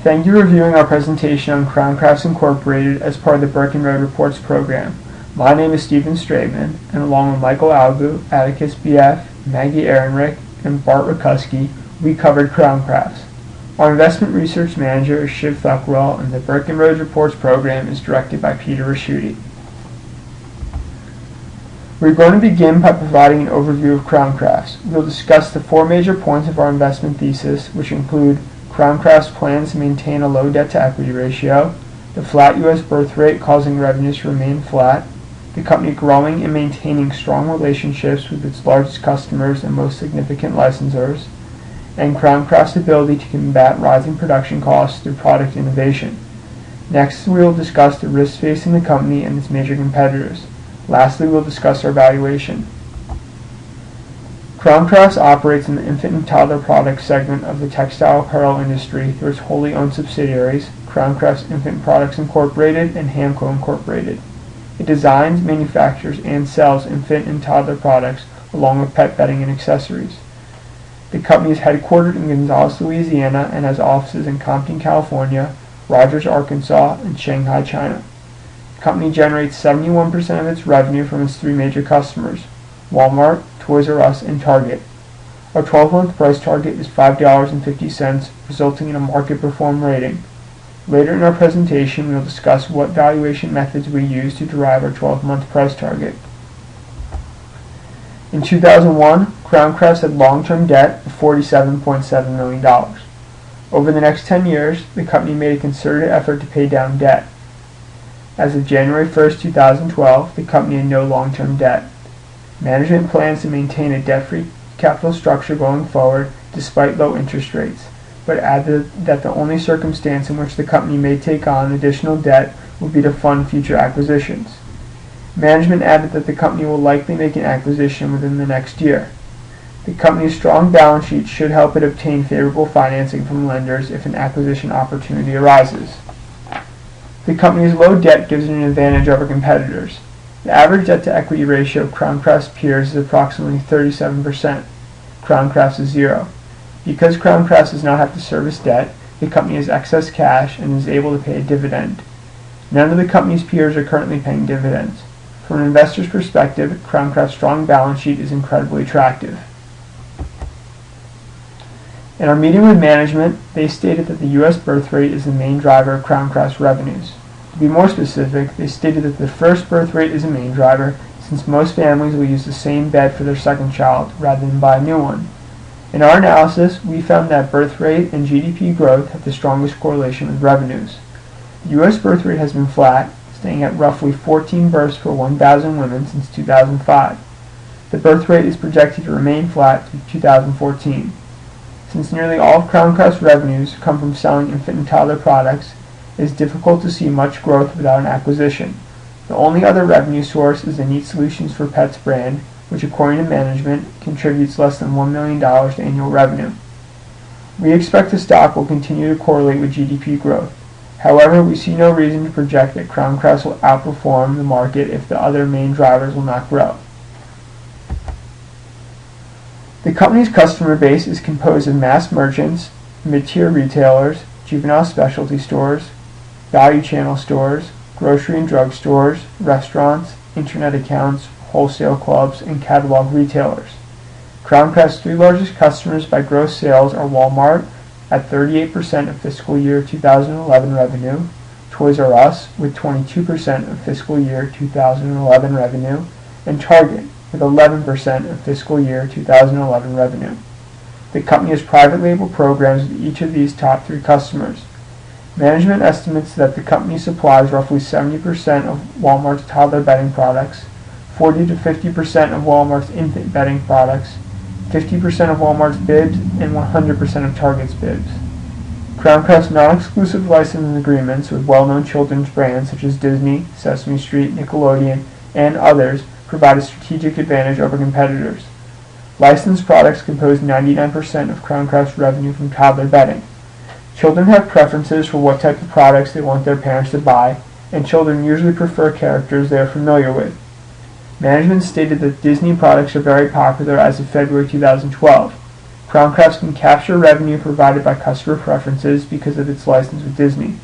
Thank you for reviewing our presentation on CRAFTS Incorporated as part of the Burkenroad Reports program. My name is Stephen Straitman, and along with Michael Algu, Atticus B.F., Maggie Ehrenrich, and Bart Rakuski, we covered CRAFTS. Our investment research manager is Shiv Thakral, and the Burkenroad Reports program is directed by Peter Raschuti. We're going to begin by providing an overview of CRAFTS. We'll discuss the four major points of our investment thesis, which include CRAFTS plans to maintain a low debt-to-equity ratio, the flat U.S. birth rate causing revenues to remain flat, the company growing and maintaining strong relationships with its largest customers and most significant licensors, and CRAFTS' ability to combat rising production costs through product innovation. Next, we will discuss the risks facing the company and its major competitors. Lastly, we'll discuss our valuation. CRAFTS operates in the infant and toddler products segment of the textile apparel industry through its wholly owned subsidiaries, CRAFTS Infant Products Incorporated and Hamco Incorporated. It designs, manufactures, and sells infant and toddler products along with pet bedding and accessories. The company is headquartered in Gonzales, Louisiana, and has offices in Compton, California, Rogers, Arkansas, and Shanghai, China. The company generates 71% of its revenue from its three major customers: Walmart, Toys R Us, and Target. Our 12-month price target is $5.50, resulting in a market perform rating. Later in our presentation, we will discuss what valuation methods we use to derive our 12-month price target. In 2001, CRAFTS had long-term debt of $47.7 million. Over the next 10 years, the company made a concerted effort to pay down debt. As of January 1, 2012, the company had no long-term debt. Management plans to maintain a debt-free capital structure going forward despite low interest rates, but added that the only circumstance in which the company may take on additional debt will be to fund future acquisitions. Management added that the company will likely make an acquisition within the next year. The company's strong balance sheet should help it obtain favorable financing from lenders if an acquisition opportunity arises. The company's low debt gives it an advantage over competitors. The average debt-to-equity ratio of CRAFTS peers is approximately 37%. CRAFTS is zero. Because CRAFTS does not have to service debt, the company has excess cash and is able to pay a dividend. None of the company's peers are currently paying dividends. From an investor's perspective, CRAFTS' strong balance sheet is incredibly attractive. In our meeting with management, they stated that the U.S. birth rate is the main driver of CRAFTS revenues. To be more specific, they stated that the first birth rate is a main driver, since most families will use the same bed for their second child rather than buy a new one. In our analysis, we found that birth rate and GDP growth have the strongest correlation with revenues. The U.S. birth rate has been flat, staying at roughly 14 births per 1,000 women since 2005. The birth rate is projected to remain flat through 2014. Since nearly all of CRAFTS revenues come from selling infant and toddler products, it is difficult to see much growth without an acquisition. The only other revenue source is the Neat Solutions for Pets brand, which according to management contributes less than $1 million to annual revenue. We expect the stock will continue to correlate with GDP growth. However, we see no reason to project that CRAFTS will outperform the market if the other main drivers will not grow. The company's customer base is composed of mass merchants, mid-tier retailers, juvenile specialty stores, value channel stores, grocery and drug stores, restaurants, internet accounts, wholesale clubs, and catalog retailers. CRAFTS' three largest customers by gross sales are Walmart at 38% of fiscal year 2011 revenue, Toys R Us with 22% of fiscal year 2011 revenue, and Target with 11% of fiscal year 2011 revenue. The company has private label programs with each of these top three customers. Management estimates that the company supplies roughly 70% of Walmart's toddler bedding products, 40 to 50% of Walmart's infant bedding products, 50% of Walmart's bibs, and 100% of Target's bibs. CRAFTS non-exclusive licensing agreements with well-known children's brands such as Disney, Sesame Street, Nickelodeon, and others provide a strategic advantage over competitors. Licensed products compose 99% of CRAFTS revenue from toddler bedding. Children have preferences for what type of products they want their parents to buy, and children usually prefer characters they are familiar with. Management stated that Disney products are very popular as of February 2012. Crown Crafts can capture revenue provided by customer preferences because of its license with Disney.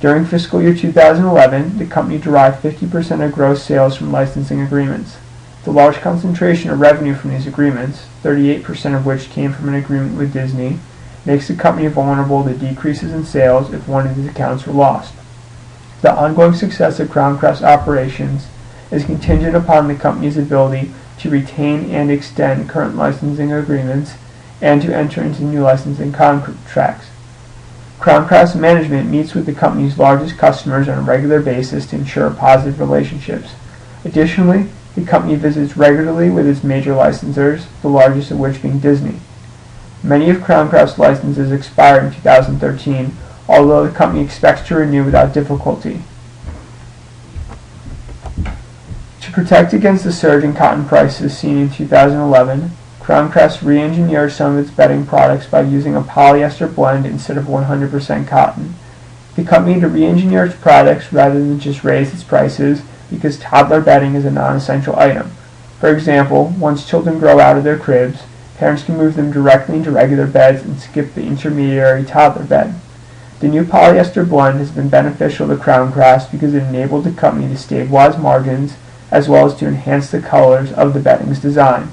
During fiscal year 2011, the company derived 50% of gross sales from licensing agreements. The large concentration of revenue from these agreements, 38% of which came from an agreement with Disney, makes the company vulnerable to decreases in sales if one of these accounts were lost. The ongoing success of Crown Crafts operations is contingent upon the company's ability to retain and extend current licensing agreements and to enter into new licensing contracts. Crown Crafts management meets with the company's largest customers on a regular basis to ensure positive relationships. Additionally, the company visits regularly with its major licensors, the largest of which being Disney. Many of Crown Crafts' licenses expire in 2013, although the company expects to renew without difficulty. To protect against the surge in cotton prices seen in 2011, Crown Crafts re-engineered some of its bedding products by using a polyester blend instead of 100% cotton. The company had to re-engineer its products rather than just raise its prices because toddler bedding is a non-essential item. For example, once children grow out of their cribs, parents can move them directly into regular beds and skip the intermediary toddler bed. The new polyester blend has been beneficial to Crown Crafts because it enabled the company to stabilize margins as well as to enhance the colors of the bedding's design.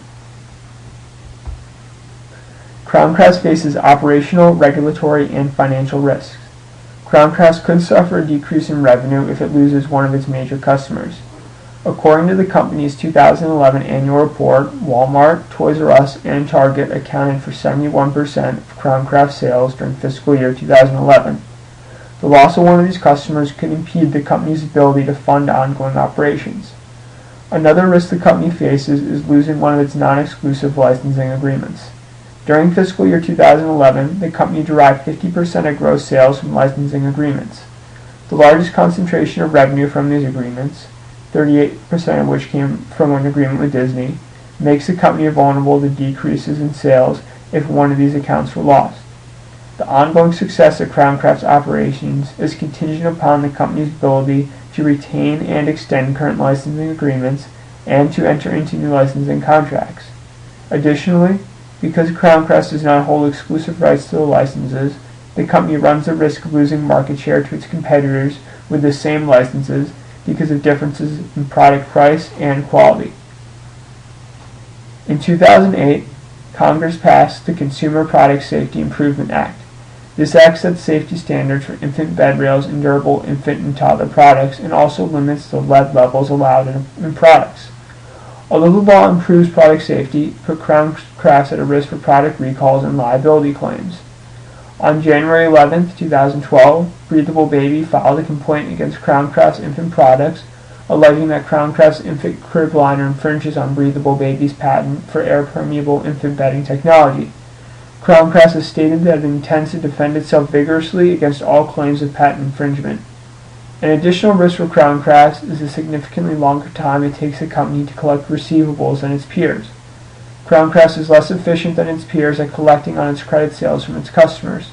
Crown Crafts faces operational, regulatory, and financial risks. Crown Crafts could suffer a decrease in revenue if it loses one of its major customers. According to the company's 2011 annual report, Walmart, Toys R Us, and Target accounted for 71% of Crown Crafts sales during fiscal year 2011. The loss of one of these customers could impede the company's ability to fund ongoing operations. Another risk the company faces is losing one of its non-exclusive licensing agreements. During fiscal year 2011, the company derived 50% of gross sales from licensing agreements. The largest concentration of revenue from these agreements, 38% of which came from an agreement with Disney, makes the company vulnerable to decreases in sales if one of these accounts were lost. The ongoing success of Crown Crafts operations is contingent upon the company's ability to retain and extend current licensing agreements and to enter into new licensing contracts. Additionally, because Crown Crafts does not hold exclusive rights to the licenses, the company runs the risk of losing market share to its competitors with the same licenses because of differences in product price and quality. In 2008, Congress passed the Consumer Product Safety Improvement Act. This act sets safety standards for infant bed rails and durable infant and toddler products and also limits the lead levels allowed in products. Although the law improves product safety, it put Crown Crafts at a risk for product recalls and liability claims. On January 11, 2012, Breathable Baby filed a complaint against Crown Crafts infant products, alleging that Crown Crafts infant crib liner infringes on Breathable Baby's patent for air-permeable infant bedding technology. Crown Crafts has stated that it intends to defend itself vigorously against all claims of patent infringement. An additional risk for Crown Crafts is the significantly longer time it takes the company to collect receivables than its peers. Crown Crafts is less efficient than its peers at collecting on its credit sales from its customers.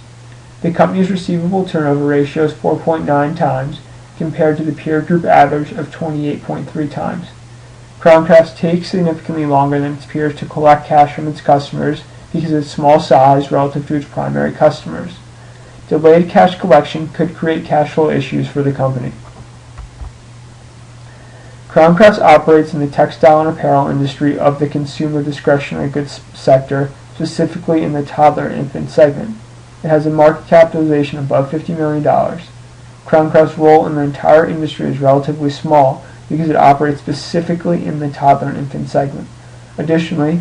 The company's receivable turnover ratio is 4.9 times, compared to the peer group average of 28.3 times. Crown Crafts takes significantly longer than its peers to collect cash from its customers because of its small size relative to its primary customers. Delayed cash collection could create cash flow issues for the company. Crown Crafts operates in the textile and apparel industry of the consumer discretionary goods sector, specifically in the toddler and infant segment. It has a market capitalization above $50 million. Crown Crafts' role in the entire industry is relatively small because it operates specifically in the toddler and infant segment. Additionally,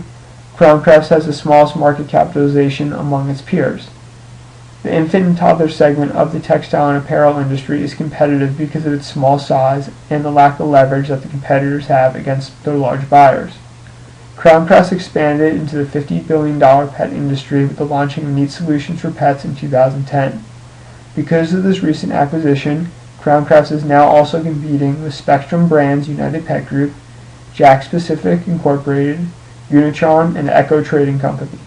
Crown Crafts has the smallest market capitalization among its peers. The infant and toddler segment of the textile and apparel industry is competitive because of its small size and the lack of leverage that the competitors have against their large buyers. Crown Crafts expanded into the $50 billion pet industry with the launching of Neat Solutions for Pets in 2010. Because of this recent acquisition, Crown Crafts is now also competing with Spectrum Brands United Pet Group, Jack Pacific Incorporated, Unitron, and Echo Trading Company.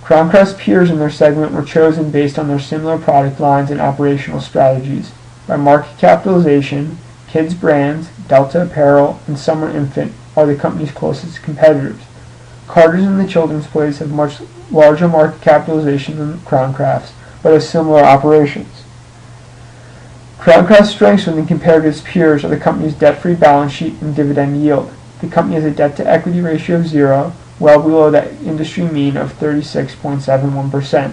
Crown Crafts' peers in their segment were chosen based on their similar product lines and operational strategies. By market capitalization, Kids Brands, Delta Apparel, and Summer Infant are the company's closest competitors. Carter's and the Children's Place have much larger market capitalization than Crown Crafts, but have similar operations. Crown Crafts' strengths when compared to its peers are the company's debt-free balance sheet and dividend yield. The company has a debt-to-equity ratio of 0, well below the industry mean of 36.71%.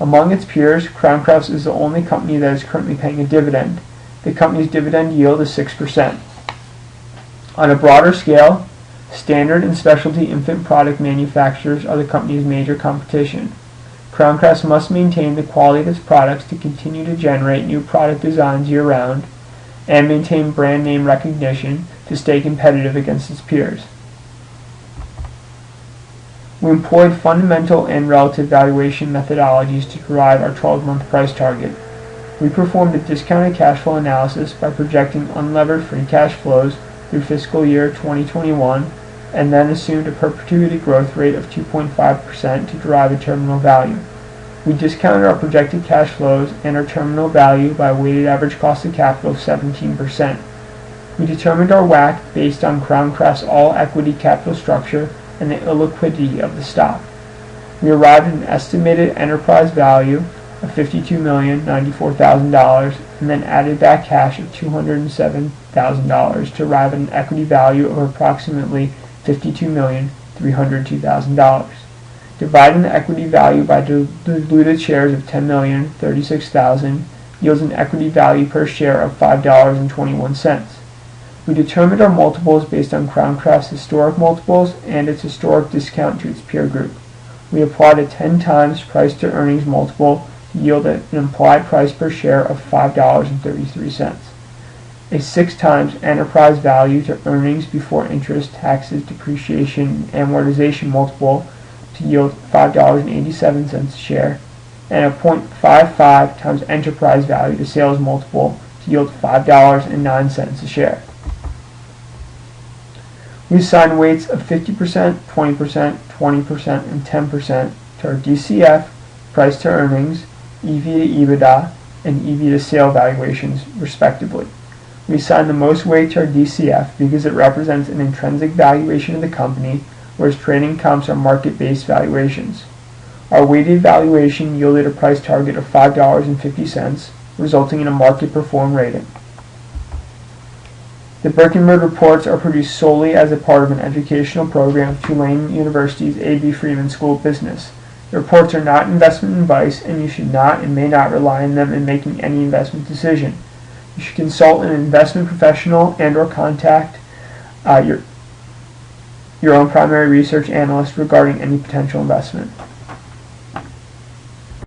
Among its peers, Crown Crafts is the only company that is currently paying a dividend. The company's dividend yield is 6%. On a broader scale, standard and specialty infant product manufacturers are the company's major competition. Crown Crafts must maintain the quality of its products to continue to generate new product designs year-round and maintain brand name recognition to stay competitive against its peers. We employed fundamental and relative valuation methodologies to derive our 12-month price target. We performed a discounted cash flow analysis by projecting unlevered free cash flows through fiscal year 2021 and then assumed a perpetuity growth rate of 2.5% to derive a terminal value. We discounted our projected cash flows and our terminal value by a weighted average cost of capital of 17%. We determined our WACC based on Crown Crafts' all-equity capital structure and the illiquidity of the stock. We arrived at an estimated enterprise value of $52,094,000 and then added back cash of $207,000 to arrive at an equity value of approximately $52,302,000. Dividing the equity value by diluted shares of 10,036,000 yields an equity value per share of $5.21. We determined our multiples based on Crown Crafts' historic multiples and its historic discount to its peer group. We applied a 10 times price to earnings multiple to yield an implied price per share of $5.33. A 6 times enterprise value to earnings before interest, taxes, depreciation, and amortization multiple to yield $5.87 a share, and a 0.55 times enterprise value to sales multiple to yield $5.09 a share. We assign weights of 50%, 20%, 20%, and 10% to our DCF, price to earnings, EV to EBITDA, and EV to sale valuations, respectively. We assign the most weight to our DCF because it represents an intrinsic valuation of the company, whereas trading comps are market-based valuations. Our weighted valuation yielded a price target of $5.50, resulting in a market-perform rating. The Burkenroad reports are produced solely as a part of an educational program of Tulane University's A.B. Freeman School of Business. The reports are not investment advice, and you should not and may not rely on them in making any investment decision. You should consult an investment professional and/or contact your own primary research analyst regarding any potential investment.